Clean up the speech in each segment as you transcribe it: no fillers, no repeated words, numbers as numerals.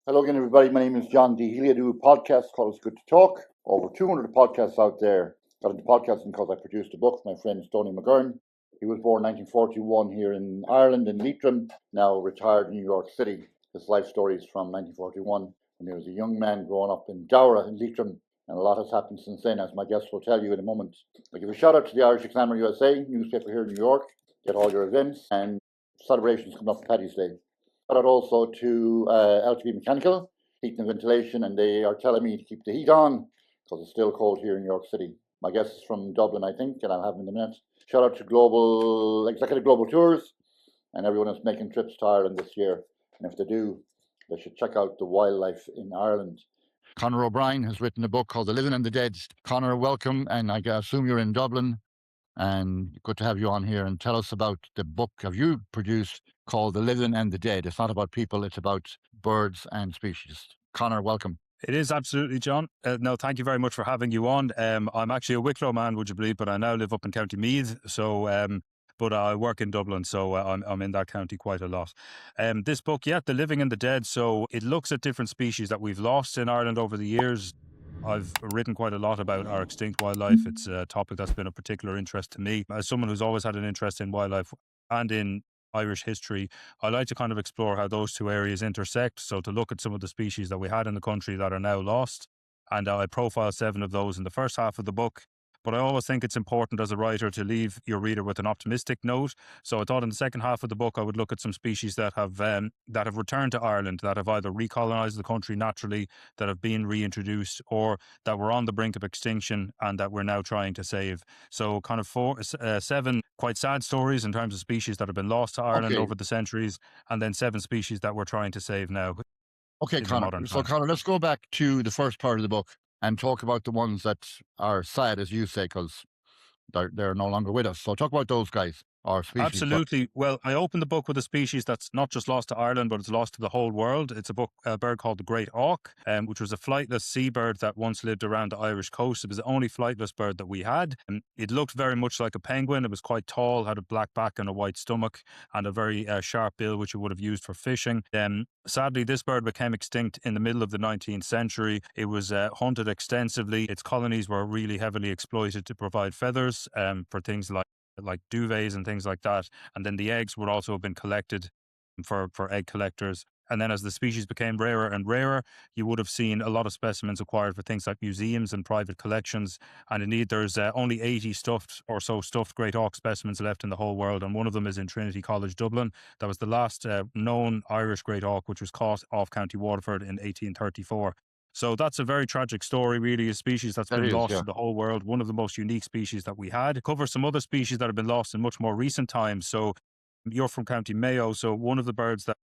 Hello again, everybody. My name is John D. Healy. I do a podcast called It's Good to Talk. Over 200 podcasts out there. Got into podcasting because I produced a book for my friend Stoney McGurn. He was born in 1941 here in Ireland, in Leitrim, now retired in New York City. His life story is from 1941 when he was a young man growing up in Dowra in Leitrim. And a lot has happened since then, as my guest will tell you in a moment. I give a shout out to the Irish Examiner USA, newspaper here in New York. Get all your events and celebrations coming up for Paddy's Day. Shout out also to LTB Mechanical, heating and ventilation, and they are telling me to keep the heat on because it's still cold here in New York City. My guest is from Dublin, I think, and I'll have him in a minute. Shout out to Executive Global Tours and everyone that's making trips to Ireland this year. And if they do, they should check out the wildlife in Ireland. Conor O'Brien has written a book called The Living and the Dead. Conor, welcome, and I assume you're in Dublin. And good to have you on here and tell us about the book have you produced called The Living and the Dead. It's not about people, it's about birds and species. Conor, welcome. It is absolutely, John. No, thank you very much for having you on. I'm actually a Wicklow man, would you believe, but I now live up in County Meath. So, but I work in Dublin, so I'm in that county quite a lot. This book, The Living and the Dead. So it looks at different species that we've lost in Ireland over the years. I've written quite a lot about our extinct wildlife. It's a topic that's been of particular interest to me. As someone who's always had an interest in wildlife and in Irish history, I like to kind of explore how those two areas intersect. So to look at some of the species that we had in the country that are now lost, and I profile 7 of those in the first half of the book. But I always think it's important as a writer to leave your reader with an optimistic note. So I thought in the second half of the book, I would look at some species that have returned to Ireland, that have either recolonized the country naturally, that have been reintroduced, or that were on the brink of extinction and that we're now trying to save. So kind of 7 quite sad stories in terms of species that have been lost to Ireland over the centuries, and then 7 species that we're trying to save now. Okay, Conor. So, Conor, let's go back to the first part of the book and talk about the ones that are sad, as you say, because they're no longer with us. So talk about those guys. Absolutely. Well, I opened the book with a species that's not just lost to Ireland, but it's lost to the whole world. It's a bird called the great auk, which was a flightless seabird that once lived around the Irish coast. It was the only flightless bird that we had. It looked very much like a penguin. It was quite tall, had a black back and a white stomach, and a very sharp bill, which you would have used for fishing. Sadly, this bird became extinct in the middle of the 19th century. It was hunted extensively. Its colonies were really heavily exploited to provide feathers for things like duvets and things like that. And then the eggs would also have been collected for egg collectors. And then as the species became rarer and rarer, you would have seen a lot of specimens acquired for things like museums and private collections. And indeed, there's only 80 stuffed great auk specimens left in the whole world. And one of them is in Trinity College, Dublin. That was the last known Irish great auk, which was caught off County Waterford in 1834. So that's a very tragic story, really, a species that's been lost to the whole world, one of the most unique species that we had. It covers some other species that have been lost in much more recent times. So you're from County Mayo, so one of the birds that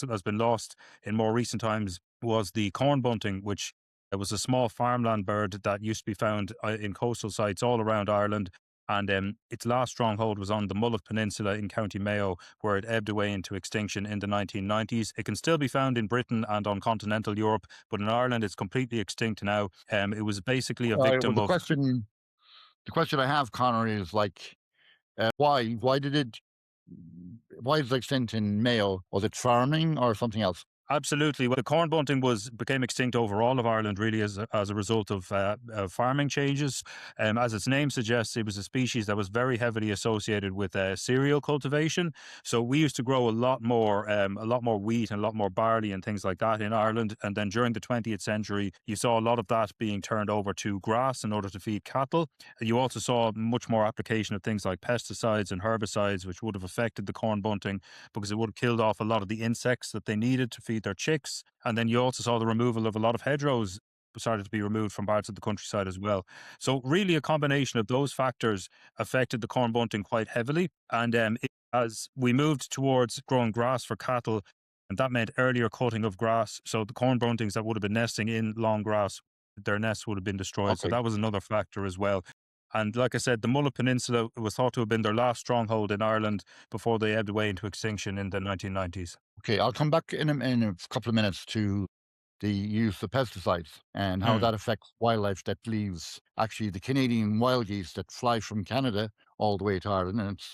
has been lost in more recent times was the corn bunting, which was a small farmland bird that used to be found in coastal sites all around Ireland. And its last stronghold was on the Mullagh Peninsula in County Mayo, where it ebbed away into extinction in the 1990s. It can still be found in Britain and on continental Europe, but in Ireland it's completely extinct now. It was basically a victim of... The question I have, Conor, is like, why is it extinct in Mayo? Was it farming or something else? Absolutely. Well, the corn bunting became extinct over all of Ireland, really, as a result of farming changes. As its name suggests, it was a species that was very heavily associated with cereal cultivation. So we used to grow a lot more wheat and a lot more barley and things like that in Ireland. And then during the 20th century, you saw a lot of that being turned over to grass in order to feed cattle. You also saw much more application of things like pesticides and herbicides, which would have affected the corn bunting because it would have killed off a lot of the insects that they needed to feed their chicks. And then you also saw the removal of a lot of hedgerows started to be removed from parts of the countryside as well. So really a combination of those factors affected the corn bunting quite heavily. And as we moved towards growing grass for cattle, and that meant earlier cutting of grass. So the corn buntings that would have been nesting in long grass, their nests would have been destroyed. So that was another factor as well. And like I said, the Mullagh Peninsula was thought to have been their last stronghold in Ireland before they ebbed away into extinction in the 1990s. Okay, I'll come back in a couple of minutes to the use of pesticides and how that affects wildlife that leaves actually the Canadian wild geese that fly from Canada all the way to Ireland, and it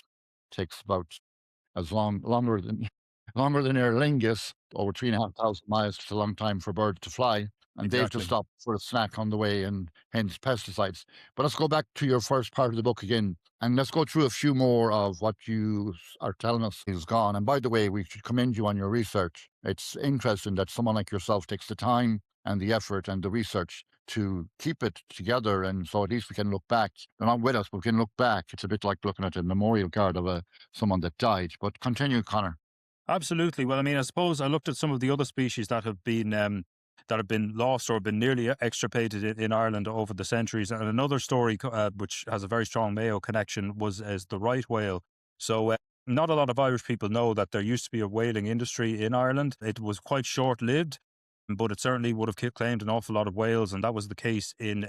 takes about longer than longer than Aer Lingus, over 3,500 miles. It's a long time for birds to fly. And they have to Exactly. stop for a snack on the way, and hence pesticides. But let's go back to your first part of the book again, and let's go through a few more of what you are telling us is gone. And by the way, we should commend you on your research. It's interesting that someone like yourself takes the time and the effort and the research to keep it together, and so at least we can look back. They're not with us, but we can look back. It's a bit like looking at a memorial card of someone that died. But continue, Connor. Absolutely. Well, I mean, I suppose I looked at some of the other species that have been lost or been nearly extirpated in Ireland over the centuries. And another story, which has a very strong Mayo connection, was as the right whale. So. Not a lot of Irish people know that there used to be a whaling industry in Ireland. It was quite short lived, but it certainly would have claimed an awful lot of whales, and that was the case in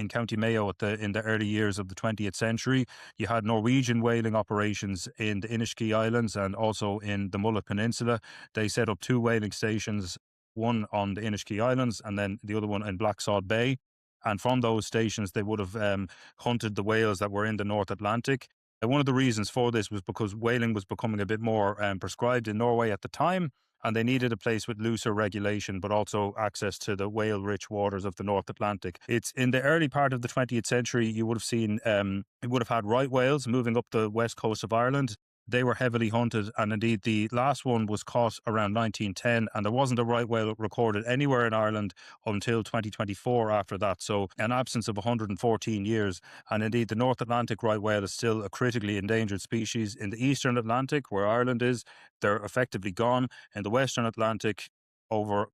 County Mayo in the early years of the 20th century. You had Norwegian whaling operations in the Inishkea Islands and also in the Mullet Peninsula. They set up two whaling stations, one on the Inishkea Islands and then the other one in Blacksod Bay. And from those stations, they would have hunted the whales that were in the North Atlantic. And one of the reasons for this was because whaling was becoming a bit more prescribed in Norway at the time, and they needed a place with looser regulation, but also access to the whale-rich waters of the North Atlantic. It's in the early part of the 20th century, you would have seen, it would have had right whales moving up the west coast of Ireland. They were heavily hunted, and indeed the last one was caught around 1910, and there wasn't a right whale recorded anywhere in Ireland until 2024 after that. So an absence of 114 years. And indeed the North Atlantic right whale is still a critically endangered species. In the Eastern Atlantic, where Ireland is, they're effectively gone. In the Western Atlantic, over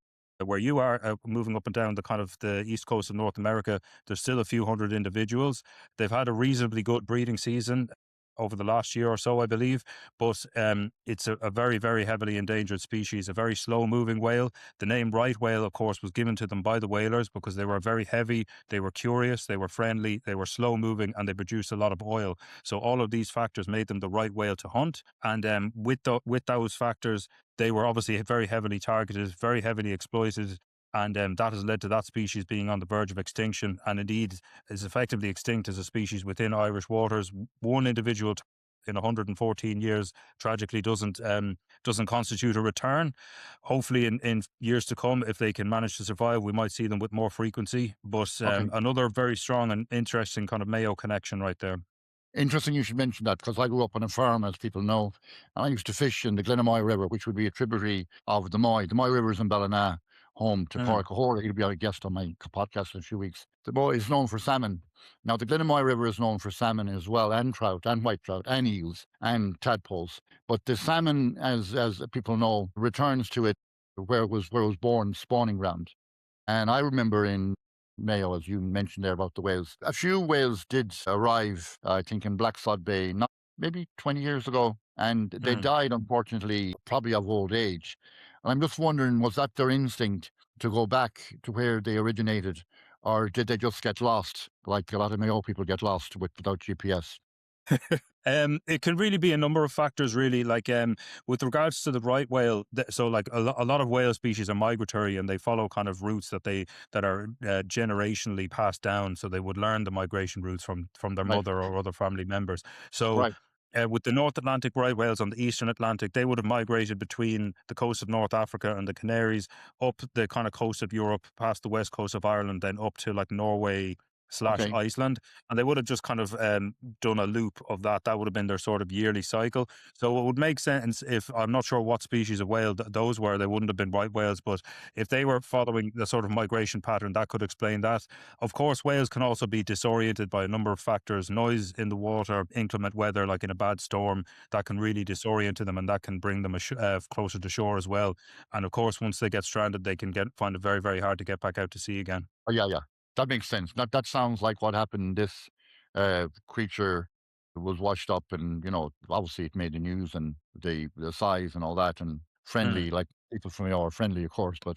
where you are, moving up and down the kind of the east coast of North America, there's still a few hundred individuals. They've had a reasonably good breeding season over the last year or so, I believe, but it's a very, very heavily endangered species, a very slow moving whale. The name right whale, of course, was given to them by the whalers because they were very heavy, they were curious, they were friendly, they were slow moving, and they produced a lot of oil. So all of these factors made them the right whale to hunt. And with those factors, they were obviously very heavily targeted, very heavily exploited, and that has led to that species being on the verge of extinction, and indeed is effectively extinct as a species within Irish waters. One individual in 114 years tragically doesn't constitute a return. Hopefully in years to come, if they can manage to survive, we might see them with more frequency. But Okay. another very strong and interesting kind of Mayo connection right there. Interesting you should mention that, because I grew up on a farm, as people know, and I used to fish in the Glenamoy River, which would be a tributary of the Moy. The Moy River is in Ballina, home to Mm. Pádraig O'Hora. He'll be a guest on my podcast in a few weeks. The Moy is known for salmon. Now, the Glenamoy River is known for salmon as well, and trout, and white trout, and eels, and tadpoles. But the salmon, as people know, returns to it where it was born, spawning ground. And I remember in Mayo, as you mentioned there about the whales, a few whales did arrive, I think, in Blacksod Bay, not maybe 20 years ago, and they Mm. died, unfortunately, probably of old age. And I'm just wondering, was that their instinct to go back to where they originated, or did they just get lost, like a lot of Mayo people get lost without GPS? It can really be a number of factors, really. Like with regards to the right whale, so like a lot of whale species are migratory and they follow kind of routes that are generationally passed down. So they would learn the migration routes from their Right, mother or other family members. So. right, With the North Atlantic right whales on the Eastern Atlantic, they would have migrated between the coast of North Africa and the Canaries, up the kind of coast of Europe, past the west coast of Ireland, then up to like Norway slash okay. Iceland, and they would have just kind of done a loop of that. That would have been their sort of yearly cycle. So it would make sense if, I'm not sure what species of whale those were, they wouldn't have been right whales, but if they were following the sort of migration pattern, that could explain that. Of course, whales can also be disoriented by a number of factors: noise in the water, inclement weather, like in a bad storm, that can really disorient them, and that can bring them closer to shore as well. And of course, once they get stranded, they can find it very, very hard to get back out to sea again. Oh, yeah, yeah. That makes sense. That sounds like what happened. This creature was washed up, and obviously it made the news, and the size and all that, and Mm, friendly. Like people from Mayo are friendly, of course, but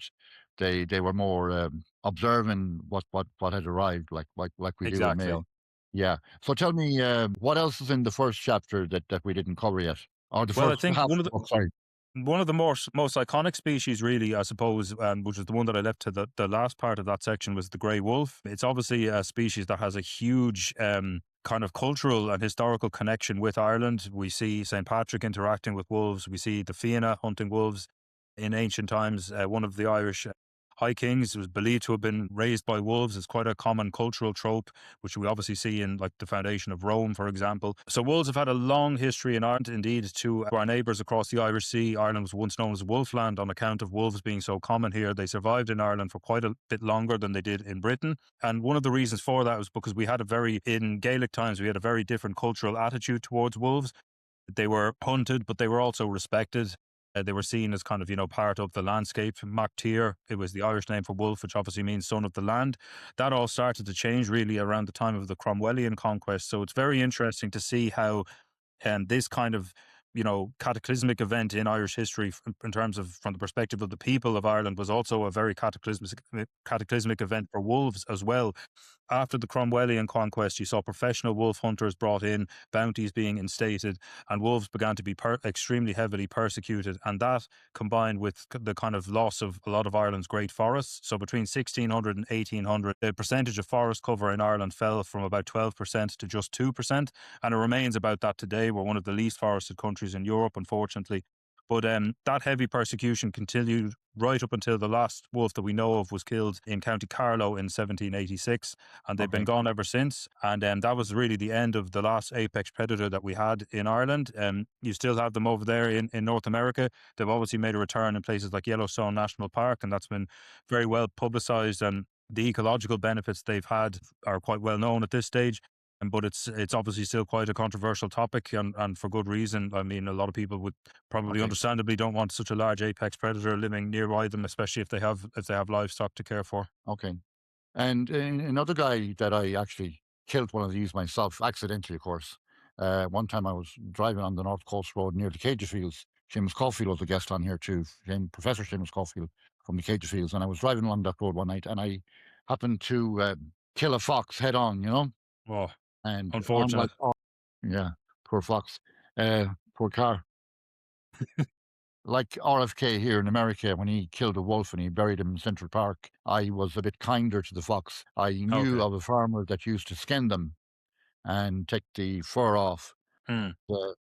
they were more observing what had arrived, like we do in exactly. Mayo. Yeah. So tell me, what else is in the first chapter that we didn't cover yet, or the Well, I first think half of the book? Sorry. one of the most iconic species, really, I suppose, which is the one that I left to the last part of that section, was the grey wolf. It's obviously a species that has a huge kind of cultural and historical connection with Ireland. We see St. Patrick interacting with wolves. We see the Fianna hunting wolves in ancient times. One of the Irish high kings was believed to have been raised by wolves. It's quite a common cultural trope, which we obviously see in like the foundation of Rome, for example. So wolves have had a long history in Ireland. Indeed, to our neighbours across the Irish Sea, Ireland was once known as Wolfland on account of wolves being so common here. They survived in Ireland for quite a bit longer than they did in Britain. And one of the reasons for that was because in Gaelic times, we had a very different cultural attitude towards wolves. They were hunted, but they were also respected. They were seen as kind of, part of the landscape. Mac Tír, it was the Irish name for wolf, which obviously means son of the land. That all started to change really around the time of the Cromwellian conquest. So it's very interesting to see how this kind of cataclysmic event in Irish history in terms of from the perspective of the people of Ireland was also a very cataclysmic event for wolves as well. After the Cromwellian conquest, you saw professional wolf hunters brought in, bounties being instated, and wolves began to be extremely heavily persecuted. And that combined with the kind of loss of a lot of Ireland's great forests. So between 1600 and 1800, the percentage of forest cover in Ireland fell from about 12% to just 2%. And it remains about that today. We're one of the least forested countries in Europe, unfortunately. But that heavy persecution continued right up until the last wolf that we know of was killed in County Carlow in 1786, and they've been Okay. gone ever since. And that was really the end of the last apex predator that we had in Ireland. You still have them over there in North America. They've obviously made a return in places like Yellowstone National Park, and that's been very well publicised. And the ecological benefits they've had are quite well known at this stage. But it's obviously still quite a controversial topic, and for good reason. I mean, a lot of people would probably Okay. understandably don't want such a large apex predator living nearby them, especially if they have livestock to care for. Okay. And another guy that I actually killed one of these myself, accidentally, of course. One time I was driving on the North Coast Road near the Cagefields. Seamus Caulfield was a guest on here too, Professor Seamus Caulfield from the Cagefields. And I was driving along that road one night and I happened to kill a fox head on, Oh, and I'm like, unfortunate. oh, yeah, poor fox, poor car. Like RFK here in America, when he killed a wolf and he buried him in Central Park, I was a bit kinder to the fox. I knew Okay. of a farmer that used to skin them and take the fur off. Hmm. Uh,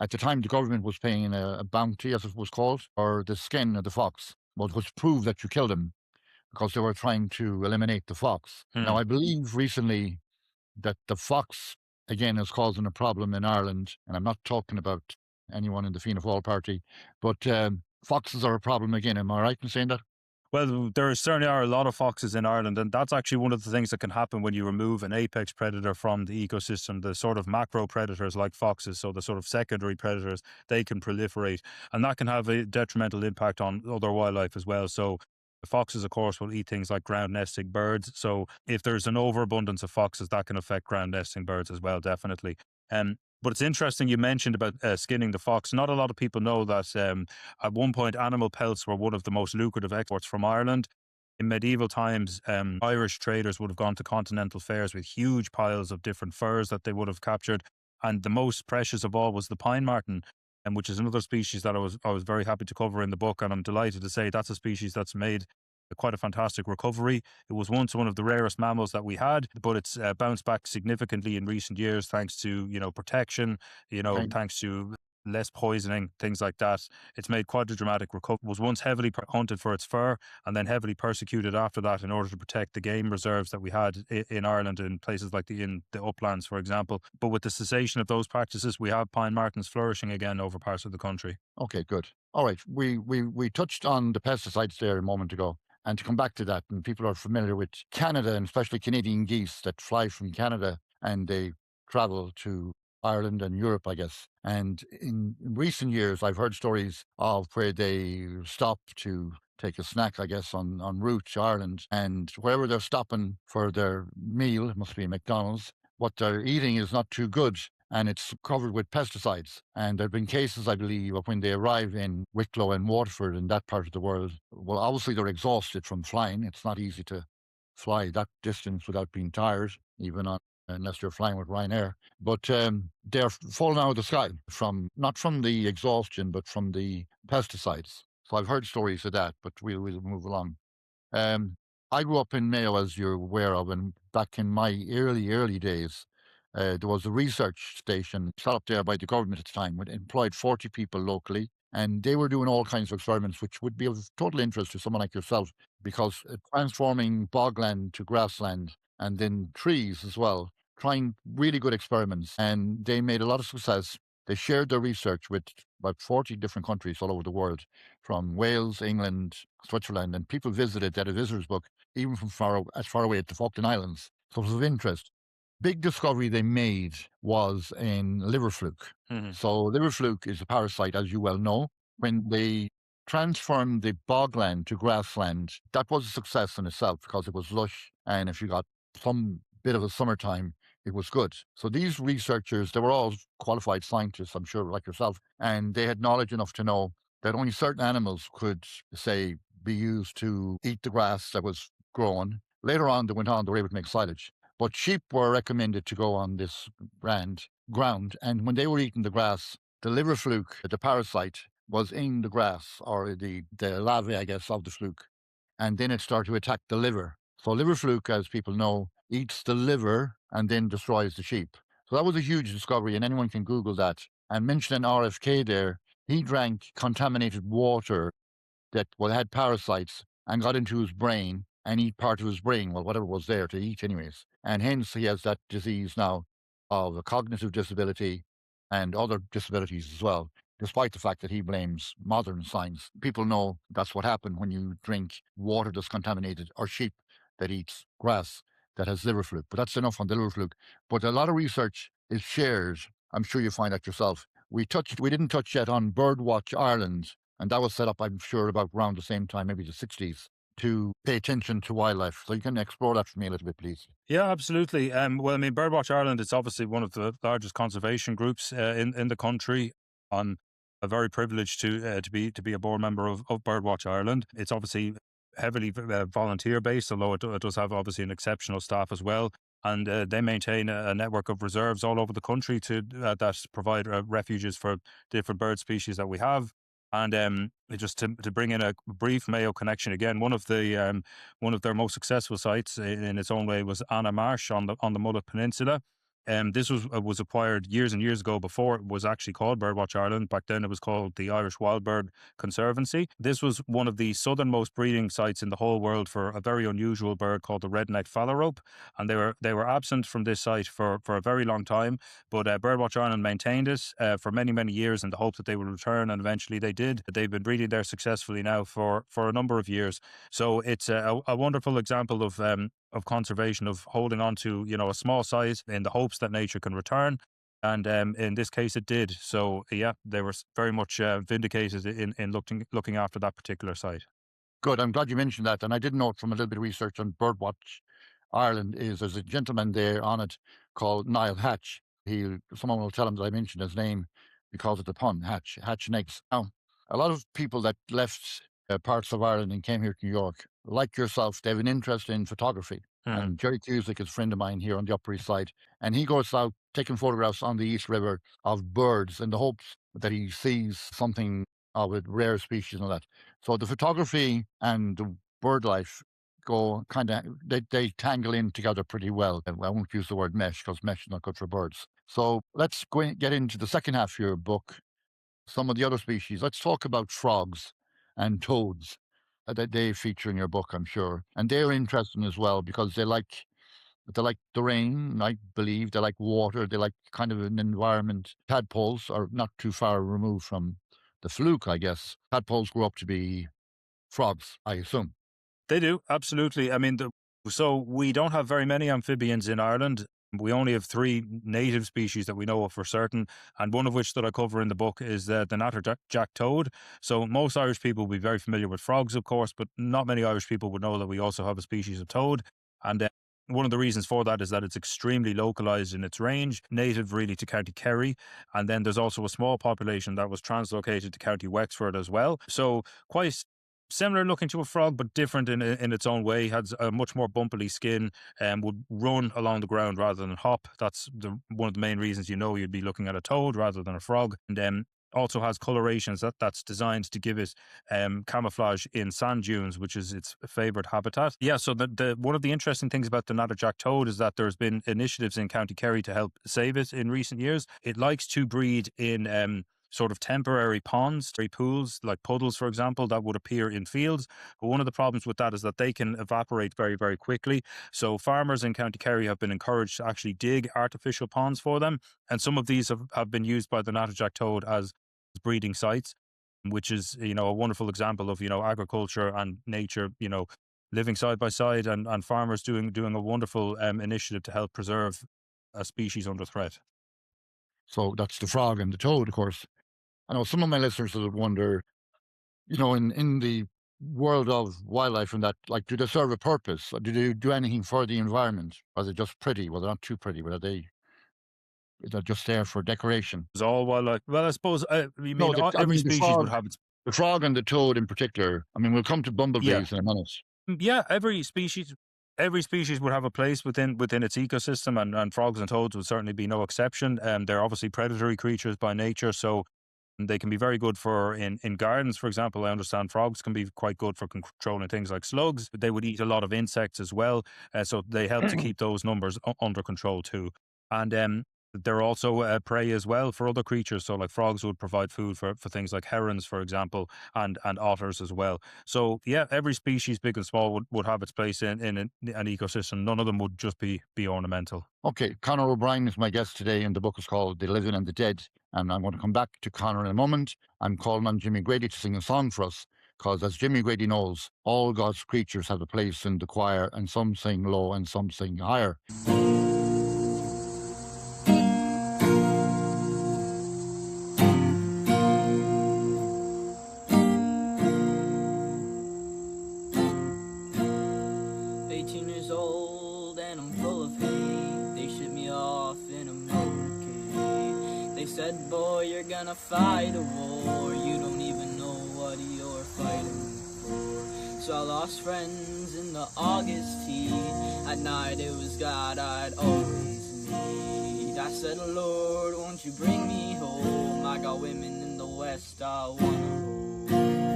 at the time, the government was paying a bounty, as it was called, for the skin of the fox, well, which proved that you killed him because they were trying to eliminate the fox. Now, Hmm. I believe recently that the fox, again, is causing a problem in Ireland, and I'm not talking about anyone in the Fianna Fáil party, but foxes are a problem again. Am I right in saying that? Well, there certainly are a lot of foxes in Ireland, and that's actually one of the things that can happen when you remove an apex predator from the ecosystem. The sort of macro predators like foxes, so the sort of secondary predators, they can proliferate, and that can have a detrimental impact on other wildlife as well. So the foxes, of course, will eat things like ground nesting birds. So if there's an overabundance of foxes, that can affect ground nesting birds as well, definitely. But it's interesting you mentioned about skinning the fox. Not a lot of people know that at one point, animal pelts were one of the most lucrative exports from Ireland. In medieval times, Irish traders would have gone to continental fairs with huge piles of different furs that they would have captured. And the most precious of all was the pine marten, which is another species that I was very happy to cover in the book. And I'm delighted to say that's a species that's made quite a fantastic recovery. It was once one of the rarest mammals that we had, but it's bounced back significantly in recent years thanks to protection, Okay. thanks to less poisoning, things like that. It's made quite a dramatic recovery. Was once heavily hunted for its fur and then heavily persecuted after that in order to protect the game reserves that we had in Ireland in places like in the uplands, for example. But with the cessation of those practices, we have pine martens flourishing again over parts of the country. Okay, good. All right. We touched on the pesticides there a moment ago. And to come back to that, and people are familiar with Canada and especially Canadian geese that fly from Canada and they travel to Ireland and Europe, I guess. And in recent years, I've heard stories of where they stop to take a snack, I guess, en route to Ireland. And wherever they're stopping for their meal, it must be McDonald's, what they're eating is not too good and it's covered with pesticides. And there have been cases, I believe, of when they arrive in Wicklow and Waterford in that part of the world. Well, obviously they're exhausted from flying. It's not easy to fly that distance without being tired, even on unless you're flying with Ryanair. But they're falling out of the sky from not from the exhaustion, but from the pesticides. So I've heard stories of that, but we'll move along. Um, I grew up in Mayo, as you're aware of, and back in my early days, There was a research station set up there by the government at the time, which employed 40 people locally. And they were doing all kinds of experiments, which would be of total interest to someone like yourself, because transforming bogland to grassland and then trees as well, trying really good experiments. And they made a lot of success. They shared their research with about 40 different countries all over the world, from Wales, England, Switzerland, and people visited. They had a visitor's book, even from as far away as the Falkland Islands. So it was of interest. Big discovery they made was in liver fluke. Hmm. So liver fluke is a parasite, as you well know. When they transformed the bogland to grassland, that was a success in itself because it was lush, and if you got some bit of a summertime, it was good. So these researchers, they were all qualified scientists, I'm sure, like yourself, and they had knowledge enough to know that only certain animals could, say, be used to eat the grass that was grown. Later on, they were able to make silage. But sheep were recommended to go on this ground, and when they were eating the grass, the liver fluke, the parasite, was in the grass, or the larvae, I guess, of the fluke, and then it started to attack the liver. So liver fluke, as people know, eats the liver and then destroys the sheep. So that was a huge discovery, and anyone can Google that. And mentioning RFK there, he drank contaminated water that had parasites and got into his brain and eat part of his brain, well, whatever was there to eat anyways. And hence he has that disease now of a cognitive disability and other disabilities as well, despite the fact that he blames modern science. People know that's what happened when you drink water that's contaminated, or sheep that eats grass that has liver fluke. But that's enough on the liver fluke. But a lot of research is shared. I'm sure you find that yourself. We didn't touch yet on Birdwatch Ireland, and that was set up, I'm sure, about around the same time, maybe the 60s, to pay attention to wildlife. So you can explore that for me a little bit, please. Yeah, absolutely. Well, I mean, Birdwatch Ireland is obviously one of the largest conservation groups in the country. I'm very privileged to be a board member of Birdwatch Ireland. It's obviously heavily volunteer based, although it does have obviously an exceptional staff as well. And they maintain a network of reserves all over the country that provide refuges for different bird species that we have. And just to bring in a brief Mayo connection again, one of their most successful sites in its own way was Anna Marsh on the Mullet Peninsula. This was acquired years and years ago, before it was actually called Birdwatch Ireland. Back then it was called the Irish Wild Bird Conservancy. This was one of the southernmost breeding sites in the whole world for a very unusual bird called the red-necked phalarope. And they were absent from this site for a very long time, but Birdwatch Ireland maintained it for many, many years in the hope that they would return, and eventually they did. They've been breeding there successfully now for a number of years. So it's a wonderful example of conservation, of holding on to a small size in the hopes that nature can return. And in this case, it did. So yeah, they were very much vindicated in looking after that particular site. Good. I'm glad you mentioned that. And I did note from a little bit of research on Birdwatch Ireland there's a gentleman there on it called Niall Hatch. Someone will tell him that I mentioned his name because of the pun, Hatch and eggs. Now, a lot of people that left parts of Ireland and came here to New York, like yourself, they have an interest in photography. Mhm. And Jerry Cusick is a friend of mine here on the Upper East Side, and he goes out taking photographs on the East River of birds in the hopes that he sees something of a rare species and all that. So the photography and the bird life go they tangle in together pretty well. And I won't use the word mesh because mesh is not good for birds. So let's get into the second half of your book, some of the other species. Let's talk about frogs and toads that they feature in your book, I'm sure. And they're interesting as well because they like the rain, I believe. They like water. They like kind of an environment. Tadpoles are not too far removed from the fluke, I guess. Tadpoles grow up to be frogs, I assume. They do, absolutely. I mean, so we don't have very many amphibians in Ireland. We only have 3 native species that we know of for certain, and one of which that I cover in the book is the natterjack toad. So most Irish people will be very familiar with frogs, of course, but not many Irish people would know that we also have a species of toad. And one of the reasons for that is that it's extremely localized in its range, native really to County Kerry. And then there's also a small population that was translocated to County Wexford as well. So quite similar looking to a frog, but different in its own way. Has a much more bumpily skin and would run along the ground rather than hop. That's one of the main reasons you'd be looking at a toad rather than a frog. And also has colorations that's designed to give it camouflage in sand dunes, which is its favorite habitat. Yeah, so the one of the interesting things about the Natterjack toad is that there's been initiatives in County Kerry to help save it in recent years. It likes to breed in sort of temporary ponds, pools, like puddles, for example, that would appear in fields. But one of the problems with that is that they can evaporate very, very quickly. So farmers in County Kerry have been encouraged to actually dig artificial ponds for them. And some of these have been used by the Natterjack toad as breeding sites, which is, a wonderful example of, agriculture and nature, living side by side, and farmers doing a wonderful initiative to help preserve a species under threat. So that's the frog and the toad, of course. I know some of my listeners will wonder, in the world of wildlife and that, like, do they serve a purpose? Or do they do anything for the environment? Or are they just pretty? Well, they're not too pretty, but is that just there for decoration? It's all wildlife. Well, I suppose, you No, mean I every mean species would have its. the frog and the toad in particular. I mean, we'll come to Yeah. bumblebees in a minute. Yeah, every species would have a place within its ecosystem, and frogs and toads would certainly be no exception. They're obviously predatory creatures by nature, so they can be very good for in gardens, for example. I understand frogs can be quite good for controlling things like slugs. They would eat a lot of insects as well, so they help to keep those numbers under control too. And they're also prey as well for other creatures. So like frogs would provide food for things like herons, for example, and otters as well. So yeah, every species, big and small, would have its place in an ecosystem. None of them would just be ornamental. Okay, Conor O'Brien is my guest today, and the book is called The Living and the Dead. And I'm going to come back to Conor in a moment. I'm calling on Jimmy Grady to sing a song for us, because as Jimmy Grady knows, all God's creatures have a place in the choir, and some sing low and some sing higher. Said, boy, you're gonna fight a war. You don't even know what you're fighting for. So I lost friends in the August heat. At night it was God I'd always need. I said, Lord, won't you bring me home? I got women in the West I wanna hold.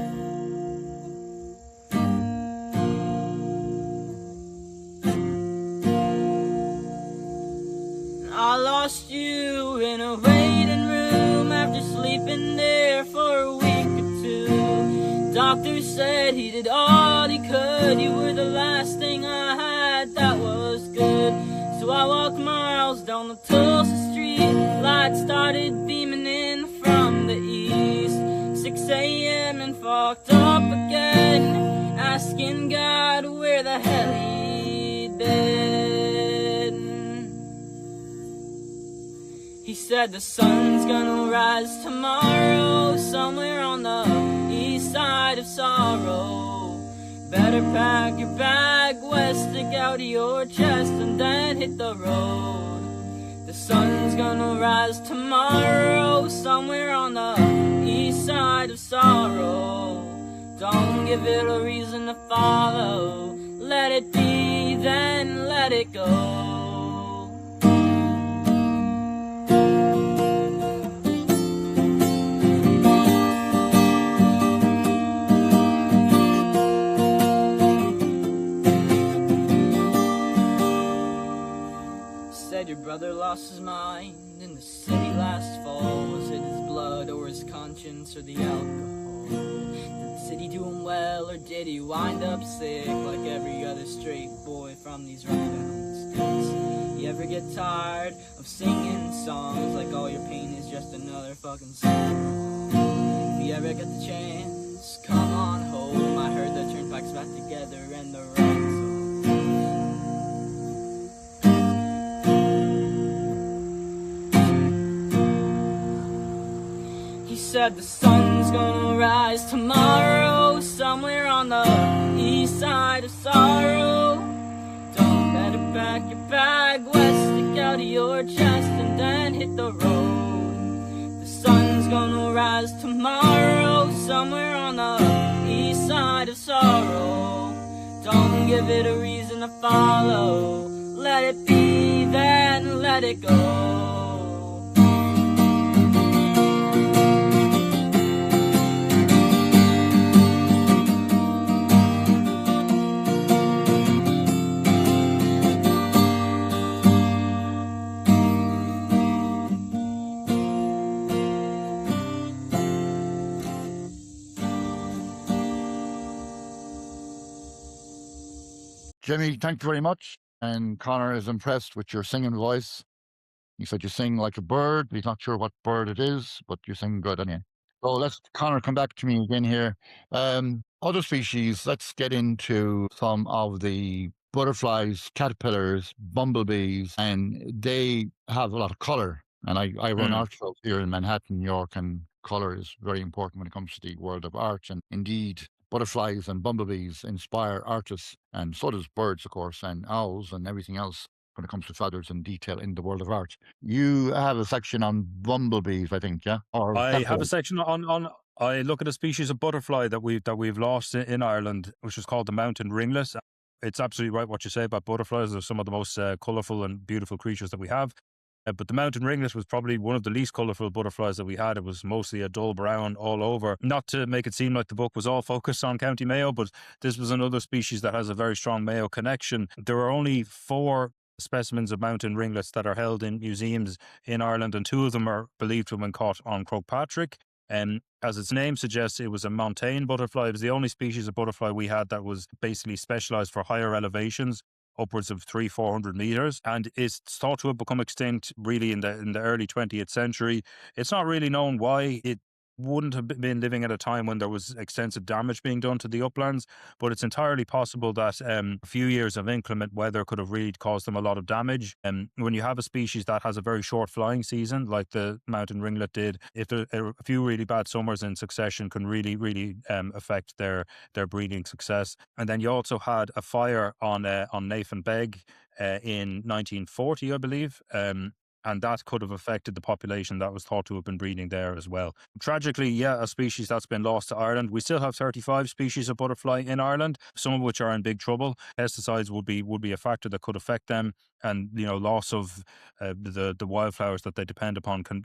I lost you in a waiting room after sleeping there for a week or two. Doctor said he did all he could. You were the last thing I had that was good. So I walked miles down the Tulsa Street. Lights started beaming in from the east. 6 a.m. and fucked up again, asking God where the hell he'd been. He said the sun's gonna rise tomorrow, somewhere on the east side of sorrow. Better pack your bag, West, stick out your chest, and then hit the road. The sun's gonna rise tomorrow, somewhere on the east side of sorrow. Don't give it a reason to follow. Let it be, then let it go. Your brother lost his mind in the city last fall. Was it his blood or his conscience or the alcohol? Did the city do him well, or did he wind up sick like every other straight boy from these rundown sticks? You ever get tired of singing songs like all your pain is just another fucking song? If you ever get the chance, come on home. I heard the turnpike's back together and the right. Said the sun's gonna rise tomorrow, somewhere on the east side of sorrow. Don't better pack your bag, West, stick out your chest, and then hit the road. The sun's gonna rise tomorrow, somewhere on the east side of sorrow. Don't give it a reason to follow. Let it be, then let it go. Jimmy, thank you very much. And Connor is impressed with your singing voice. He said you sing like a bird. He's not sure what bird it is, but you sing good anyway. So let's, Connor, come back to me again here. Other species, let's get into some of the butterflies, caterpillars, bumblebees, and they have a lot of color. And I run art shows here in Manhattan, New York, and color is very important when it comes to the world of art. And indeed, butterflies and bumblebees inspire artists, and so does birds, of course, and owls and everything else when it comes to feathers and detail in the world of art. You have a section on bumblebees, I think, yeah? Or I have a caterpillars. section on. I look at a species of butterfly that we've lost in Ireland, which is called the mountain ringlet. It's absolutely right what you say about butterflies. They're some of the most colourful and beautiful creatures that we have. But the mountain ringlet was probably one of the least colourful butterflies that we had. It was mostly a dull brown all over. Not to make it seem like the book was all focused on County Mayo, but this was another species that has a very strong Mayo connection. There are only 4 specimens of mountain ringlets that are held in museums in Ireland, and 2 of them are believed to have been caught on Croagh Patrick. And as its name suggests, it was a montane butterfly. It was the only species of butterfly we had that was basically specialized for higher elevations, upwards of 300-400 meters, and it's thought to have become extinct really in the early 20th century. It's not really known why it wouldn't have been living at a time when there was extensive damage being done to the uplands, but it's entirely possible that a few years of inclement weather could have really caused them a lot of damage. And when you have a species that has a very short flying season, like the mountain ringlet did, if there are a few really bad summers in succession, can really affect their breeding success. And then you also had a fire on Nathan Beg in 1940, I believe. And that could have affected the population that was thought to have been breeding there as well. Tragically, yeah, a species that's been lost to Ireland. We still have 35 species of butterfly in Ireland, some of which are in big trouble. Pesticides would be a factor that could affect them, and loss of the wildflowers that they depend upon can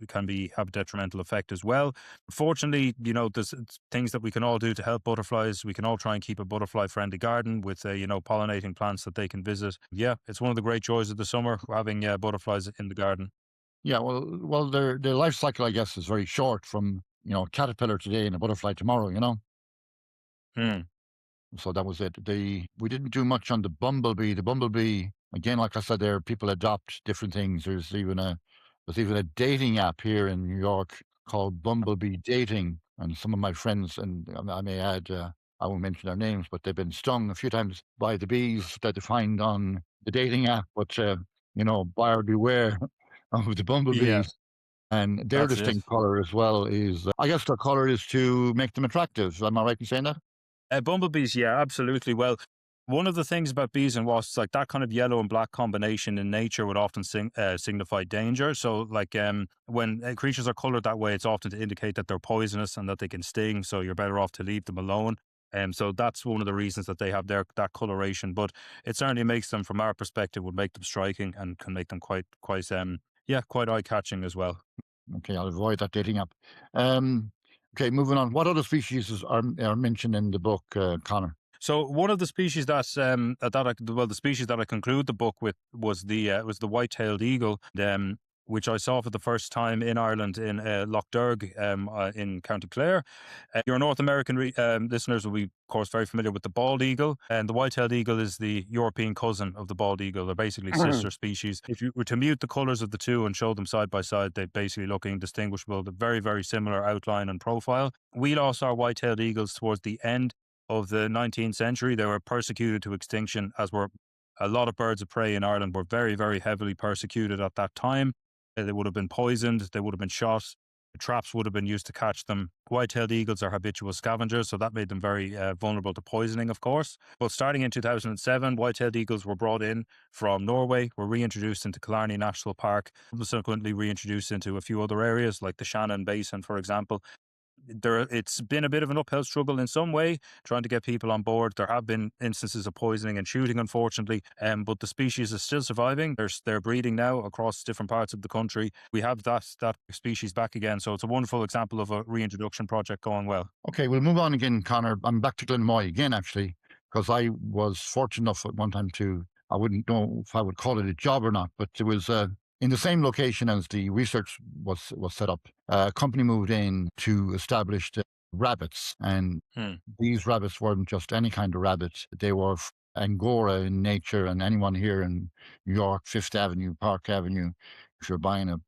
have a detrimental effect as well. Fortunately, there's things that we can all do to help butterflies. We can all try and keep a butterfly-friendly garden with pollinating plants that they can visit. Yeah, it's one of the great joys of the summer, having butterflies in the garden. Yeah, well, their life cycle, I guess, is very short from, a caterpillar today and a butterfly tomorrow. Hmm. So that was it. We didn't do much on the bumblebee. The bumblebee, again, like I said, there people adopt different things. There's even a dating app here in New York called Bumblebee Dating, and some of my friends, and I may add, I won't mention their names, but they've been stung a few times by the bees that they find on the dating app. But buyer beware of the Yeah, bumblebees. And their that's it. distinct color as well is, I guess, their color is to make them attractive. Am I right in saying that? Bumblebees, yeah, absolutely. Well, one of the things about bees and wasps, like that kind of yellow and black combination in nature would often signify danger. So, like when creatures are colored that way, it's often to indicate that they're poisonous and that they can sting. So you're better off to leave them alone. So that's one of the reasons that they have that coloration. But it certainly makes them, from our perspective, would make them striking and can make them quite eye catching as well. Okay, I'll avoid that dating app. Okay, moving on. What other species are mentioned in the book, Connor? So one of the species the species that I conclude the book with was the white-tailed eagle, which I saw for the first time in Ireland in Lough Derg in County Clare. Your North American listeners will be, of course, very familiar with the bald eagle, and the white-tailed eagle is the European cousin of the bald eagle. They're basically sister species. If you were to mute the colours of the two and show them side by side, they basically look indistinguishable. They're very, very similar outline and profile. We lost our white-tailed eagles towards the end of the 19th century. They were persecuted to extinction, as were a lot of birds of prey in Ireland. Were very, very heavily persecuted at that time. They would have been poisoned. They would have been shot. Traps would have been used to catch them. White-tailed eagles are habitual scavengers, so that made them very vulnerable to poisoning, of course. But starting in 2007, white-tailed eagles were brought in from Norway, were reintroduced into Killarney National Park, subsequently reintroduced into a few other areas like the Shannon Basin, for example. It's been a bit of an uphill struggle in some way, trying to get people on board. There have been instances of poisoning and shooting, unfortunately, but the species is still surviving. They're breeding now across different parts of the country. We have that species back again, so it's a wonderful example of a reintroduction project going well. Okay, we'll move on again, Connor. I'm back to Glenmoy again, actually, because I was fortunate enough at one time I wouldn't know if I would call it a job or not, but it was in the same location as the research was set up. A company moved in to establish the rabbits, and these rabbits weren't just any kind of rabbit. They were Angora in nature, and anyone here in New York, Fifth Avenue, Park Avenue, if you're buying a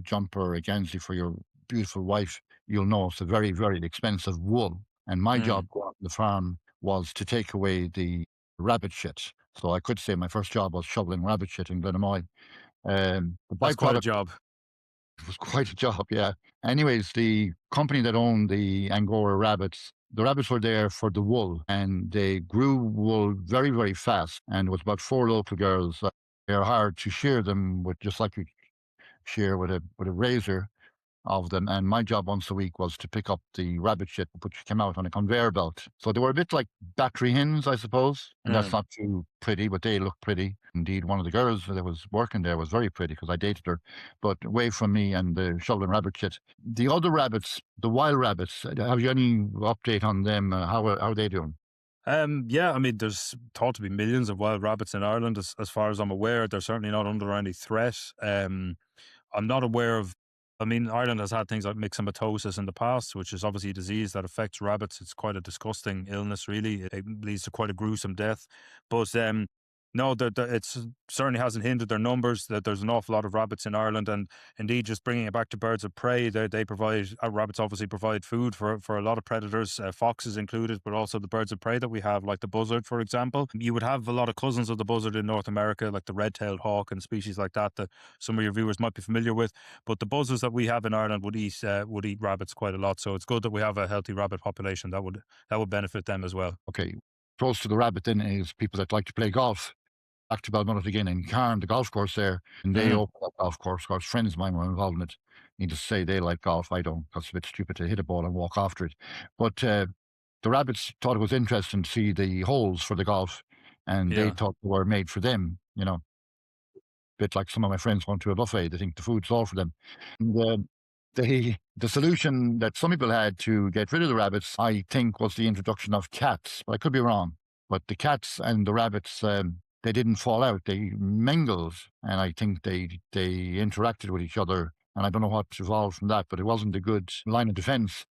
jumper or a Guernsey for your beautiful wife, you'll know it's a very, very expensive wool. And my Mm, job going on the farm was to take away the rabbit shit. So I could say my first job was shoveling rabbit shit in Glenamoy. The that's quite a byproduct job. was quite a job, yeah. Anyways, the company that owned the Angora rabbits, the rabbits were there for the wool, and they grew wool very, very fast. And it was about four local girls. They were hired to shear them with, just like you shear with a razor of them. And my job once a week was to pick up the rabbit shit, which came out on a conveyor belt. So they were a bit like battery hens, I suppose. And that's Mm. not too pretty, but they look pretty. Indeed, one of the girls that was working there was very pretty because I dated her, but away from me and the shoveling rabbit shit. The other rabbits, the wild rabbits, have you any update on them? How are they doing? Yeah, I mean, there's thought to be millions of wild rabbits in Ireland, as far as I'm aware. They're certainly not under any threat. I'm not aware of. I mean, Ireland has had things like myxomatosis in the past, which is obviously a disease that affects rabbits. It's quite a disgusting illness, really. It leads to quite a gruesome death. But no, it's certainly hasn't hindered their numbers. That there's an awful lot of rabbits in Ireland, and indeed, just bringing it back to birds of prey, they provide rabbits obviously provide food for a lot of predators, foxes included, but also the birds of prey that we have, like the buzzard, for example. You would have a lot of cousins of the buzzard in North America, like the red-tailed hawk and species like that, that some of your viewers might be familiar with. But the buzzards that we have in Ireland would eat rabbits quite a lot. So it's good that we have a healthy rabbit population that would benefit them as well. Okay. Close to the rabbit then is people that like to play golf. Back to Balmullet again in Carn, the golf course there, and they Hmm. opened that golf course. Of course, friends of mine were involved in it. Needless to say, they like golf. I don't. That's a bit stupid to hit a ball and walk after it. But the rabbits thought it was interesting to see the holes for the golf, and they Yeah. thought they were made for them. Bit like some of my friends going to a buffet. They think the food's all for them. And, the solution that some people had to get rid of the rabbits, I think, was the introduction of cats. But I could be wrong. But the cats and the rabbits, they didn't fall out. They mingled, and I think they interacted with each other. And I don't know what evolved from that, but it wasn't a good line of defense,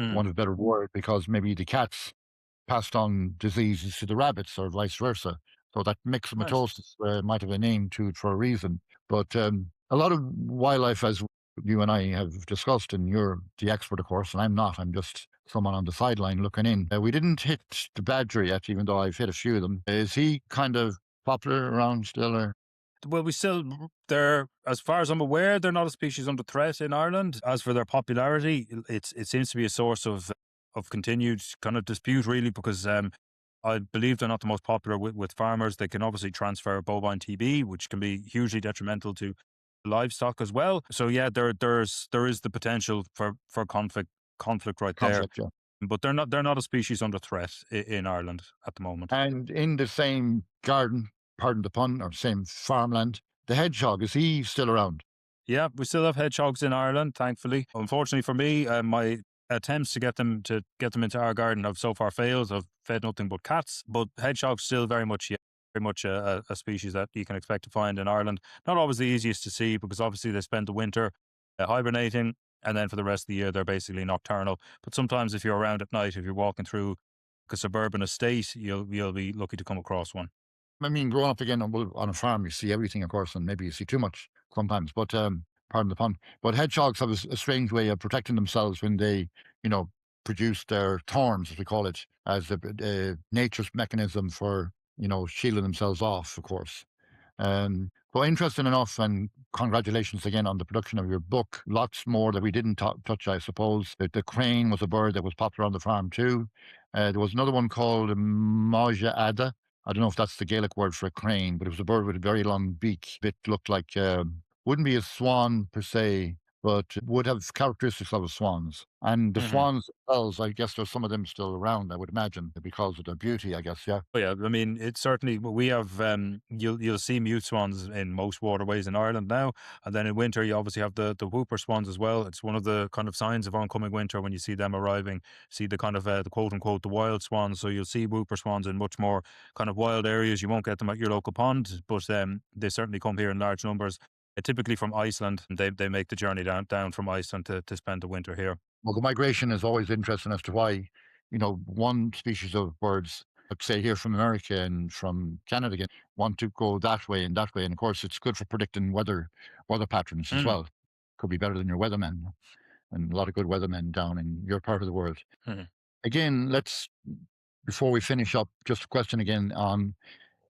for Hmm. want of a better word, because maybe the cats passed on diseases to the rabbits or vice versa. So that Nice. myxomatosis might have a name to it for a reason. But a lot of wildlife, as you and I have discussed, and you're the expert, of course, and I'm not. I'm just someone on the sideline looking in. We didn't hit the badger yet, even though I've hit a few of them. Is he kind of popular around still? Or? Well, they're, as far as I'm aware, they're not a species under threat in Ireland. As for their popularity, it seems to be a source of continued kind of dispute, really, because I believe they're not the most popular with farmers. They can obviously transfer bovine TB, which can be hugely detrimental to livestock as well. So yeah, there is the potential for conflict right there. Conflict, yeah. But they're not a species under threat in Ireland at the moment. And in the same garden, pardon the pun, or same farmland, the hedgehog, is he still around? Yeah, we still have hedgehogs in Ireland, thankfully. Unfortunately for me, my attempts to get them into our garden have so far failed. I've fed nothing but cats, but hedgehogs still very much, yeah, very much a species that you can expect to find in Ireland. Not always the easiest to see because obviously they spend the winter hibernating, and then for the rest of the year they're basically nocturnal. But sometimes if you're around at night, if you're walking through a suburban estate, you'll be lucky to come across one. I mean, growing up again on a farm, you see everything, of course, and maybe you see too much sometimes. But pardon the pun. But hedgehogs have a strange way of protecting themselves when they, you know, produce their thorns, as we call it, as nature's mechanism for shielding themselves off. Of course. Well, interesting enough, and congratulations again on the production of your book. Lots more that we didn't touch, I suppose. The crane was a bird that was popular on the farm too. There was another one called Maja Ada. I don't know if that's the Gaelic word for a crane, but it was a bird with a very long beak. It looked like, wouldn't be a swan per se, but would have characteristics of a swan's. And the Mhm. swans themselves, I guess there's some of them still around, I would imagine, because of their beauty, I guess, yeah. Oh yeah, I mean, it's certainly we have. You'll see mute swans in most waterways in Ireland now, and then in winter you obviously have the whooper swans as well. It's one of the kind of signs of oncoming winter when you see them arriving. See the kind of the quote unquote the wild swans. So you'll see whooper swans in much more kind of wild areas. You won't get them at your local pond, but they certainly come here in large numbers. Typically from Iceland, and they make the journey down from Iceland to spend the winter here. Well, the migration is always interesting as to why, one species of birds. like say here from America and from Canada again, want to go that way and that way. And of course, it's good for predicting weather patterns as Mm. well. Could be better than your weatherman, and a lot of good weathermen down in your part of the world. Mm. Again, before we finish up, just a question again on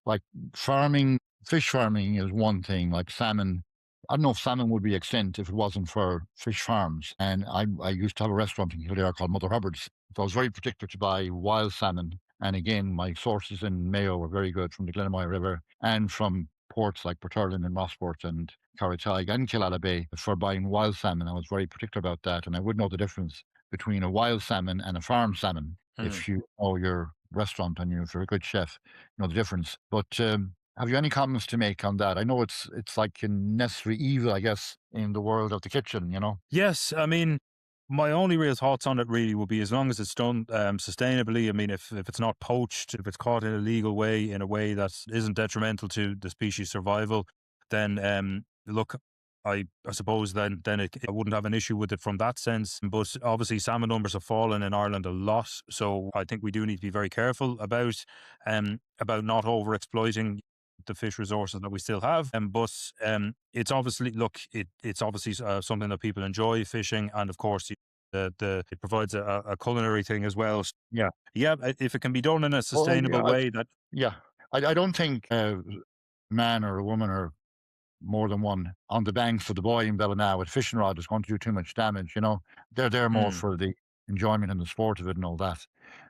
like farming. Fish farming is one thing, like salmon. I don't know if salmon would be extinct if it wasn't for fish farms. And I used to have a restaurant in Kildare called Mother Hubbard's. So I was very particular to buy wild salmon. And again, my sources in Mayo were very good from the Glenmoy River and from ports like Porturlin and Rossport and Carrotag and Killala Bay for buying wild salmon. I was very particular about that. And I would know the difference between a wild salmon and a farm salmon. If you know your restaurant and if you're a good chef, you know the difference. But have you any comments to make on that? I know it's like a necessary evil, I guess, in the world of the kitchen, you know? Yes, I mean, my only real thoughts on it really would be as long as it's done sustainably. I mean, if it's not poached, if it's caught in a legal way, in a way that isn't detrimental to the species survival, then look, I suppose then I wouldn't have an issue with it from that sense. But obviously, salmon numbers have fallen in Ireland a lot, so I think we do need to be very careful about not over exploiting the fish resources that we still have. But it's obviously it's obviously something that people enjoy fishing, and of course. It provides a culinary thing as well. Yeah. If it can be done in a sustainable way, that I don't think a man or a woman or more than one on the banks of the Boy in Ballina with fishing rod is going to do too much damage, you know. They're there more for the enjoyment and the sport of it and all that.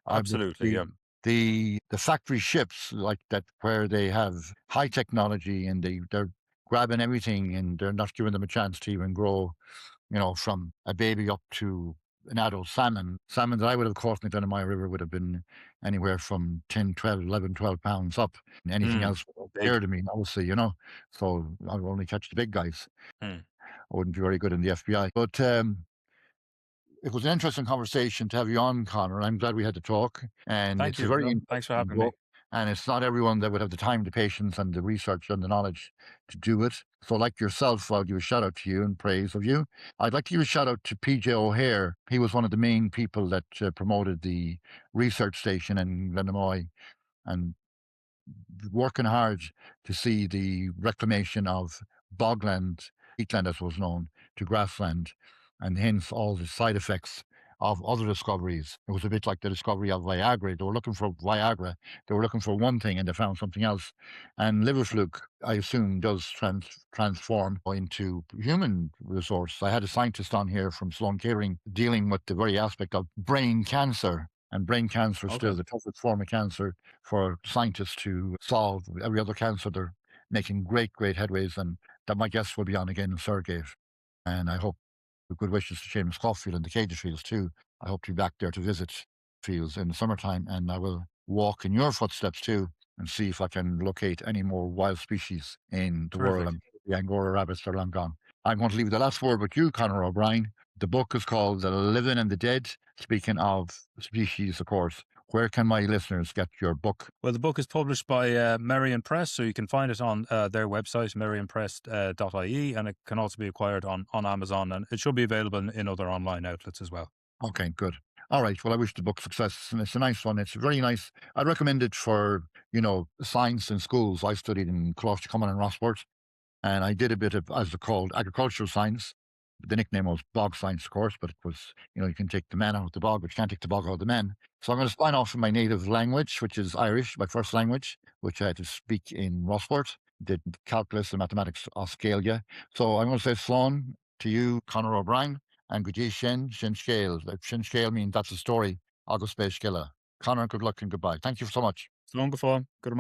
absolutely, The factory ships like that where they have high technology and they're grabbing everything and they're not giving them a chance to even grow, you know, from a baby up to an adult salmon. Salmon that I would have caught in the Glenmoy River would have been anywhere from 10, 12, 11, 12 pounds up. And anything else would big. appear to me, obviously, you know. So I would only catch the big guys. Mm. I wouldn't be very good in the FBI. But it was an interesting conversation to have you on, Connor. I'm glad we had to talk. And Thank it's you. a very No, interesting thanks for having me. book. And it's not everyone that would have the time, the patience, and the research and the knowledge to do it. So, like yourself, I'll give a shout out to you and praise of you. I'd like to give a shout out to PJ O'Hare. He was one of the main people that promoted the research station in Glenmoy and working hard to see the reclamation of bogland, peatland as was known, to grassland, and hence all the side effects of other discoveries. It was a bit like the discovery of Viagra. They were looking for Viagra. They were looking for one thing and they found something else. And liver fluke, I assume, does transform into human resource. I had a scientist on here from Sloan Kettering dealing with the very aspect of brain cancer. And brain cancer is still the toughest form of cancer for scientists to solve. Every other cancer, they're making great headways. And that my guest will be on again in Sergave. And I hope with good wishes to Seamus Caulfield and the Cage Fields too. I hope to be back there to visit fields in the summertime, and I will walk in your footsteps too and see if I can locate any more wild species in the world. And the Angora rabbits are long gone. I'm going to leave the last word with you, Conor O'Brien. The book is called The Living and the Dead. Speaking of species, of course, where can my listeners get your book? Well, the book is published by Merrion Press, so you can find it on their website, merrionpress.ie, and it can also be acquired on Amazon, and it should be available in other online outlets as well. Okay, good. All right. Well, I wish the book success, and it's a nice one. It's very nice. I'd recommend it for, you know, science in schools. I studied in Coláiste-Cumann and Rossport, and I did a bit of, as they're called, agricultural science. The nickname was bog science, of course, but it was, you know, you can take the man out of the bog, but you can't take the bog out of the man. So I'm going to sign off in my native language, which is Irish, my first language, which I had to speak in Rossport, did calculus and mathematics Oscalia. So I'm going to say slán to you, Conor O'Brien, and go dtí sin scéal. Sin scéal means that's a story. Agus bé scéile. Conor, good luck and goodbye. Thank you so much. Slán go fóill. Good